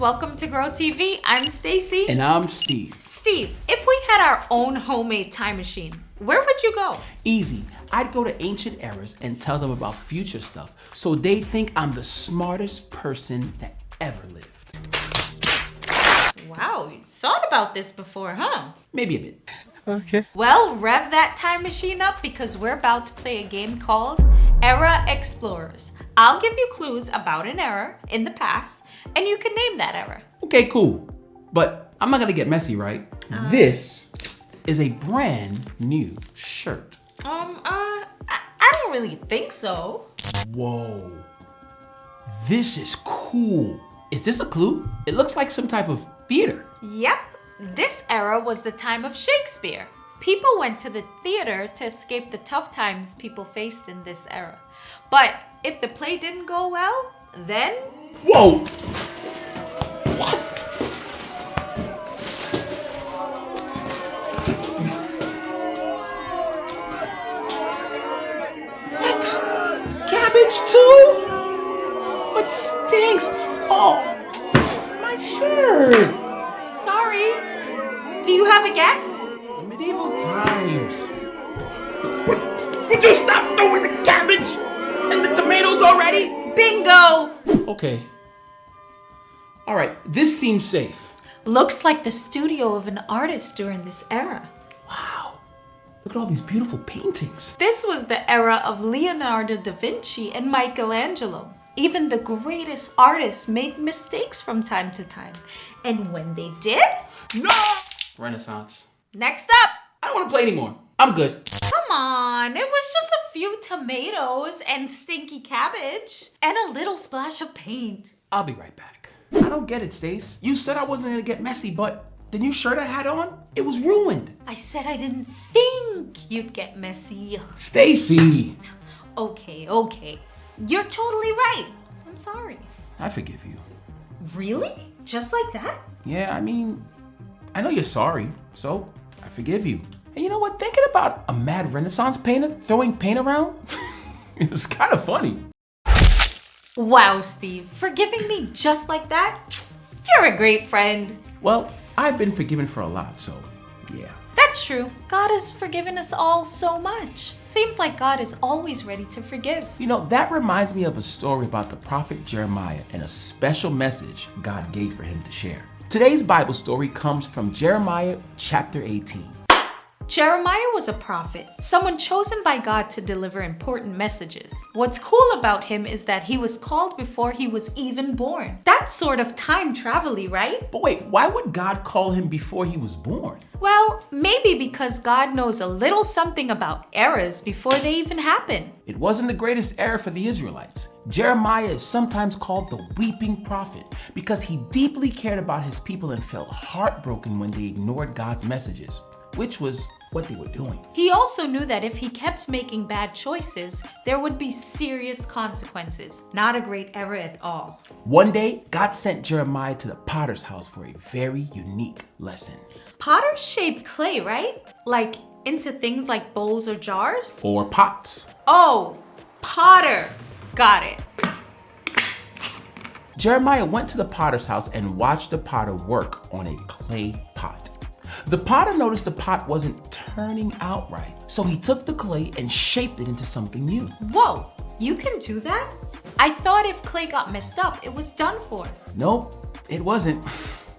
welcome to Grow TV. I'm Stacy. And I'm Steve. Steve, if we had our own homemade time machine, where would you go? Easy. I'd go to ancient eras and tell them about future stuff so they think I'm the smartest person that ever lived. Wow, you thought about this before, huh? Maybe a bit. Okay. Well, rev that time machine up because we're about to play a game called Era Explorers. I'll give you clues about an era in the past, and you can name that era. Okay, cool. But I'm not gonna get messy, right? This is a brand new shirt. I don't really think so. Whoa. This is cool. Is this a clue? It looks like some type of theater. Yep, this era was the time of Shakespeare. People went to the theater to escape the tough times people faced in this era. But if the play didn't go well, then... Whoa! What? Cabbage too? What stinks? Oh, my shirt. Sorry. Do you have a guess? The medieval times. Would you stop throwing the cabbage and the tomatoes already? Bingo! Okay. All right, this seems safe. Looks like the studio of an artist during this era. Wow. Look at all these beautiful paintings. This was the era of Leonardo da Vinci and Michelangelo. Even the greatest artists made mistakes from time to time. And when they did... No! Renaissance. Next up! I don't want to play anymore. I'm good. Come on, it was just a few tomatoes and stinky cabbage and a little splash of paint. I'll be right back. I don't get it, Stace. You said I wasn't gonna get messy, but the new shirt I had on, it was ruined. I said I didn't think you'd get messy. Stacy! Okay. You're totally right. I'm sorry. I forgive you. Really? Just like that? Yeah, I mean, I know you're sorry, so I forgive you. And you know what? Thinking about a mad Renaissance painter throwing paint around, it was kind of funny. Wow, Steve. Forgiving me just like that? You're a great friend. Well, I've been forgiven for a lot, so yeah. That's true. God has forgiven us all so much. Seems like God is always ready to forgive. You know, that reminds me of a story about the prophet Jeremiah and a special message God gave for him to share. Today's Bible story comes from Jeremiah chapter 18. Jeremiah was a prophet, someone chosen by God to deliver important messages. What's cool about him is that he was called before he was even born. That's sort of time travel-y, right? But wait, why would God call him before he was born? Well, maybe because God knows a little something about eras before they even happen. It wasn't the greatest era for the Israelites. Jeremiah is sometimes called the weeping prophet because he deeply cared about his people and felt heartbroken when they ignored God's messages, which was what they were doing. He also knew that if he kept making bad choices, there would be serious consequences. Not a great era at all. One day, God sent Jeremiah to the potter's house for a very unique lesson. Potters shape clay, right? Like into things like bowls or jars? Or pots. Oh, potter. Got it. Jeremiah went to the potter's house and watched the potter work on a clay pot. The potter noticed the pot wasn't turning out right, so he took the clay and shaped it into something new. Whoa, you can do that? I thought if clay got messed up, it was done for. Nope, it wasn't.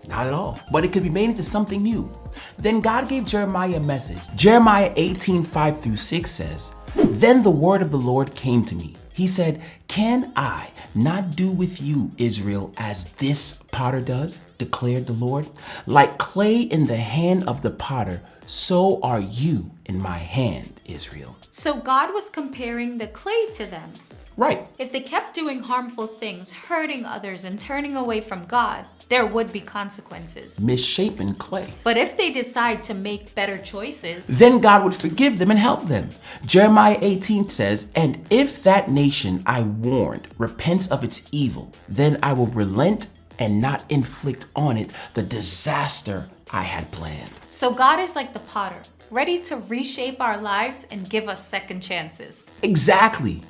Not at all. But it could be made into something new. Then God gave Jeremiah a message. Jeremiah 18:5-6 says, "Then the word of the Lord came to me. He said, 'Can I not do with you, Israel, as this potter does?' declared the Lord. 'Like clay in the hand of the potter, so are you in my hand, Israel.'" So God was comparing the clay to them. Right. If they kept doing harmful things, hurting others, and turning away from God, there would be consequences. Misshapen clay. But if they decide to make better choices, Then God would forgive them and help them. Jeremiah 18 says, "And if that nation I warned repents of its evil, then I will relent and not inflict on it the disaster I had planned." so God is like the potter, ready to reshape our lives and give us second chances. Exactly.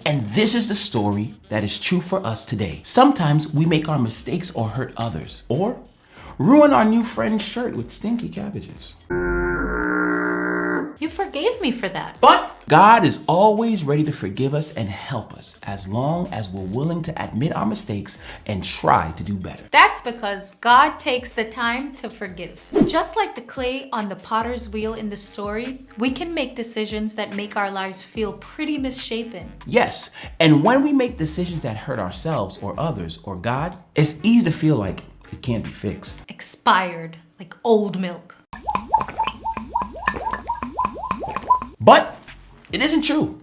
And this is the story that is true for us today. Sometimes we make our mistakes or hurt others, or ruin our new friend's shirt with stinky cabbages. You forgave me for that. But God is always ready to forgive us and help us as long as we're willing to admit our mistakes and try to do better. That's because God takes the time to forgive. Just like the clay on the potter's wheel in the story, we can make decisions that make our lives feel pretty misshapen. Yes, and when we make decisions that hurt ourselves or others or God, it's easy to feel like it can't be fixed. Expired, like old milk. But it isn't true.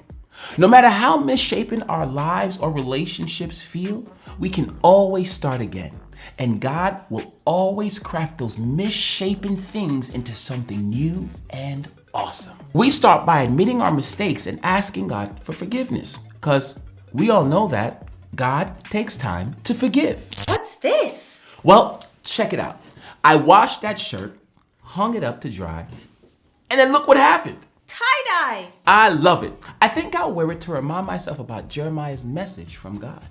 No matter how misshapen our lives or relationships feel, we can always start again. And God will always craft those misshapen things into something new and awesome. We start by admitting our mistakes and asking God for forgiveness, because we all know that God takes time to forgive. What's this? Well, check it out. I washed that shirt, hung it up to dry, and then look what happened. Tie-dye. I love it. I think I'll wear it to remind myself about Jeremiah's message from God.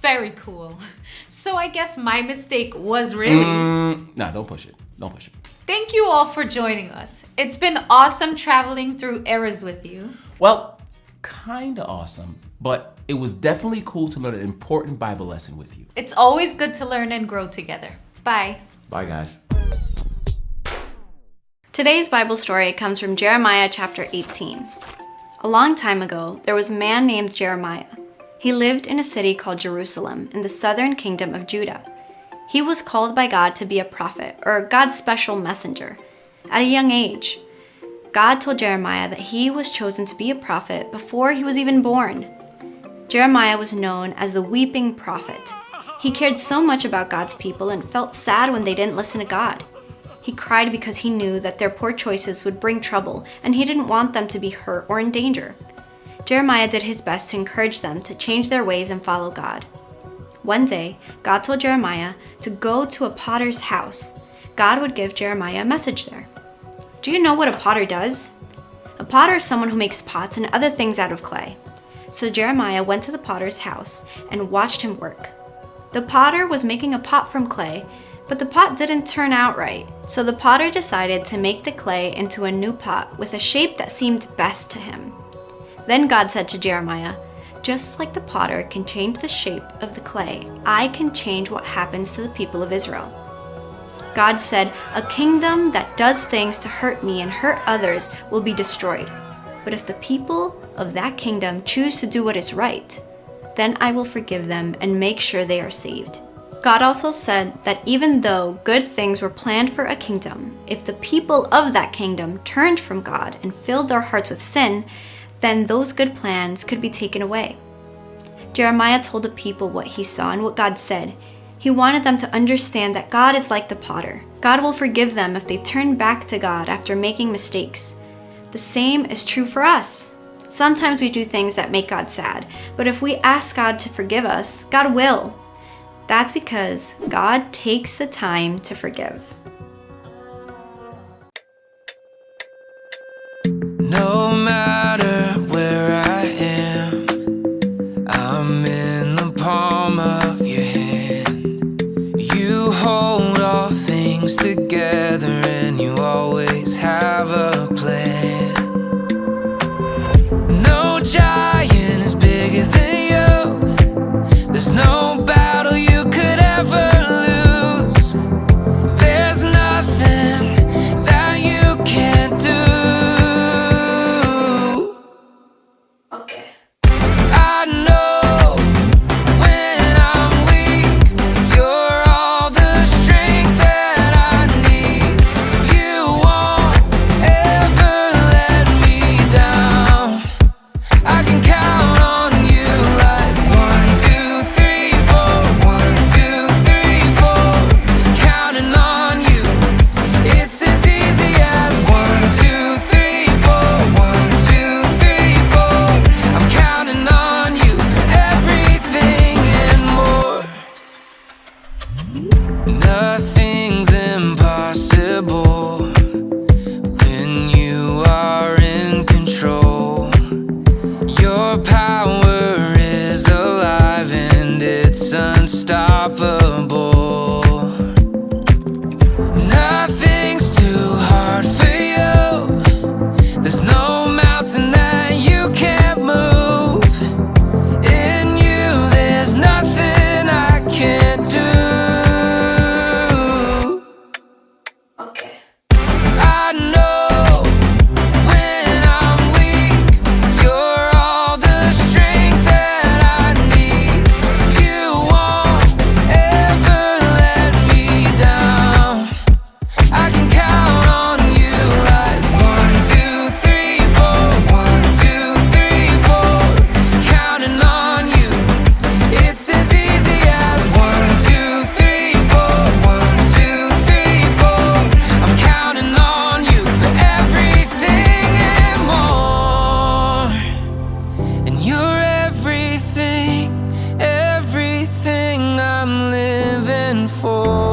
Very cool. So I guess my mistake was really... Nah, don't push it. Don't push it. Thank you all for joining us. It's been awesome traveling through eras with you. Well, kinda awesome, but it was definitely cool to learn an important Bible lesson with you. It's always good to learn and grow together. Bye. Bye, guys. Today's Bible story comes from Jeremiah chapter 18. A long time ago, there was a man named Jeremiah. He lived in a city called Jerusalem in the southern kingdom of Judah. He was called by God to be a prophet, or God's special messenger, at a young age. God told Jeremiah that he was chosen to be a prophet before he was even born. Jeremiah was known as the weeping prophet. He cared so much about God's people and felt sad when they didn't listen to God. He cried because he knew that their poor choices would bring trouble, and he didn't want them to be hurt or in danger. Jeremiah did his best to encourage them to change their ways and follow God. One day, God told Jeremiah to go to a potter's house. God would give Jeremiah a message there. Do you know what a potter does? A potter is someone who makes pots and other things out of clay. So Jeremiah went to the potter's house and watched him work. The potter was making a pot from clay, but the pot didn't turn out right. So the potter decided to make the clay into a new pot with a shape that seemed best to him. Then God said to Jeremiah, "Just like the potter can change the shape of the clay, I can change what happens to the people of Israel." God said, "A kingdom that does things to hurt me and hurt others will be destroyed. But if the people of that kingdom choose to do what is right, then I will forgive them and make sure they are saved." God also said that even though good things were planned for a kingdom, if the people of that kingdom turned from God and filled their hearts with sin, then those good plans could be taken away. Jeremiah told the people what he saw and what God said. He wanted them to understand that God is like the potter. God will forgive them if they turn back to God after making mistakes. The same is true for us. Sometimes we do things that make God sad, but if we ask God to forgive us, God will. That's because God takes the time to forgive. No matter where I am, I'm in the palm of your hand. You hold all things together and you always have a plan. No giant is bigger than you. There's no battle you could ever lose. There's nothing that you can't do. I know when I'm weak, you're all the strength that I need. You won't ever let me down. I can count on you like 1, 2, 3, 4. 1, 2, 3, 4. Counting on you. It's as easy as 1, 2, 3, 4. 1, 2, 3, 4. I'm counting on you for everything and more. Nothing's impossible when you are in control. Your power for.